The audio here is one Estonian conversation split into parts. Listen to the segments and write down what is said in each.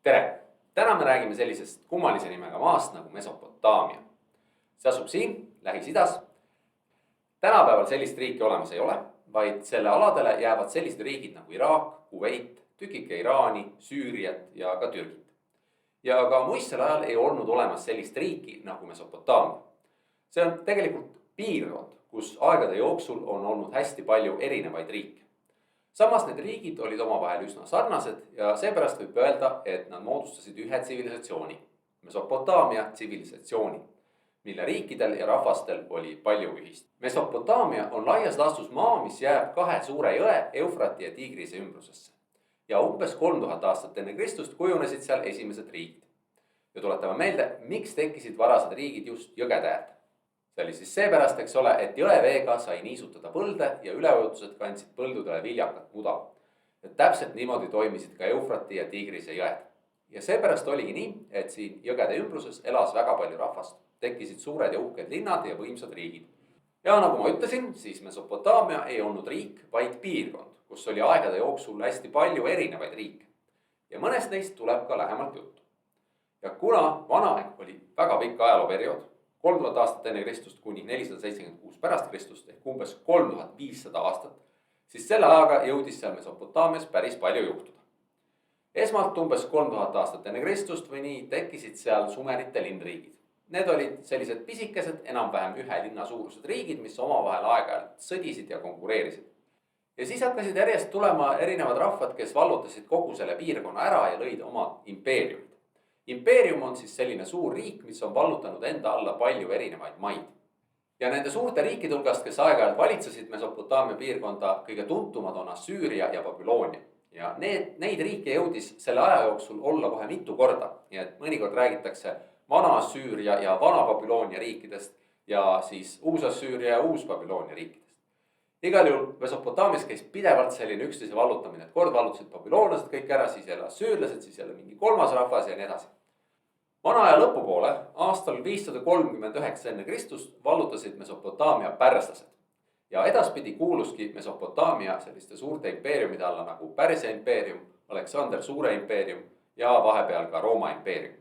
Tere! Täna me räägime sellisest kummalise nimega maast nagu Mesopotaamia. See asub siin, Lähis-Idas. Tänapäeval sellist riiki olemas ei ole, vaid selle aladele jäävad sellised riigid nagu Iraak, Kuveit, tükike Iraani, Süüriat ja ka Türgit. Ja ka muistsel ajal ei olnud olemas sellist riiki nagu Mesopotaamia. See on tegelikult piirkond, kus aegade jooksul on olnud hästi palju erinevaid riike. Samas need riigid olid omavahel üsna sarnased ja seepärast võib öelda, et nad moodustasid ühe tsivilisatsiooni, Mesopotaamia tsivilisatsiooni, mille riikidel ja rahvastel oli palju ühist. Mesopotaamia on laias laastus maa, mis jääb kahe suure jõe, Eufrati ja Tigrise ümbrusesse. Ja umbes 3000 aastat enne Kristust kujunesid seal esimesed riigid. Ja tuletame meelde, miks tekkisid varased riigid just jõgede äärde. See oli siis seepärast, eks ole, et jõeveega sai niisutada põlde ja üleujutused kandsid põldudele viljakat muda. Ja täpselt niimoodi toimisid ka Eufrati ja Tigrise jõed. Ja seepärast oligi nii, et siin jõgede ümbruses elas väga palju rahvast. Tekkisid suured ja uhked linnad ja võimsad riigid. Ja nagu ma ütlesin, siis Mesopotaamia ei olnud riik, vaid piirkond, kus oli aegade jooksul hästi palju erinevaid riike. Ja mõnest neist tuleb ka lähemalt juttu. Ja kuna vanaaeg oli väga pikk ajalooperiood, 3000 aastat enne Kristust kuni 476 pärast Kristust ehk umbes 3500 aastat, siis selle ajaga jõudis seal Mesopotaamias päris palju juhtuda. Esmalt umbes 3000 aastat enne Kristust või nii tekkisid seal Sumerite linnriigid. Need olid sellised pisikesed, enam-vähem ühe linna suurused riigid, mis omavahel aeg-ajalt sõdisid ja konkureerisid. Ja siis hakkasid järjest tulema erinevad rahvad, kes vallutasid kogu selle piirkonna ära ja lõid oma impeeriumid. Impeerium on siis selline suur riik, mis on vallutanud enda alla palju erinevaid maid. Ja nende suurte riikide hulgast, kes aeg-ajalt valitsesid Mesopotaamia piirkonda, kõige tuntumad on Assüüria ja Babyloonia. Ja neid riike jõudis selle aja jooksul olla kohe mitu korda. Nii et mõnikord räägitakse vana Assüüria ja vana Babyloonia riikidest ja siis uus Assüüria ja uus Babyloonia riikidest. Igal juhul Mesopotaamias käis pidevalt selline üksteise vallutamine, et kord vallutasid babüloonlased kõik ära, siis jälle assüürlased, siis jälle mingi kolmas rahvas ja nii edasi. Vana aja lõpupoole, aastal 539 enne Kristust vallutasid Mesopotaamia pärslased. Ja edaspidi kuuluski Mesopotaamia selliste suurte impeeriumide alla nagu Pärsia impeerium, Aleksander Suure impeerium ja vahepeal ka Rooma impeerium.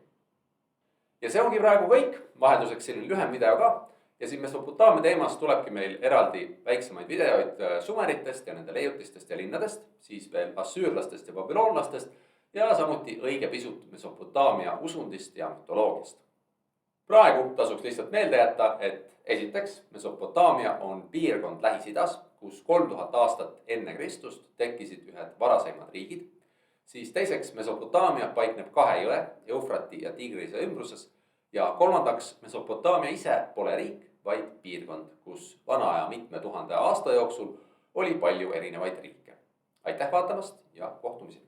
Ja see ongi praegu kõik, vahelduseks selline lühem video ka. Ja siin Mesopotaamia teemast tulebki meil eraldi väiksemaid videoid sumeritest ja nende leiutistest ja linnadest, siis veel assüürlastest ja babüloonlastest ja samuti õige pisut Mesopotaamia usundist ja mütoloogiast. Praegu tasuks lihtsalt meelde jätta, et esiteks Mesopotaamia on piirkond Lähis-Idas, kus 3000 aastat enne Kristust tekkisid ühed varasemad riigid. Siis teiseks Mesopotaamia paikneb kahe jõe, Eufrati ja Tigrise ümbruses. Ja kolmandaks, Mesopotaamia ise pole riik, vaid piirkond, kus vana aja mitme tuhande aasta jooksul oli palju erinevaid riike. Aitäh vaatamast ja kohtumisi!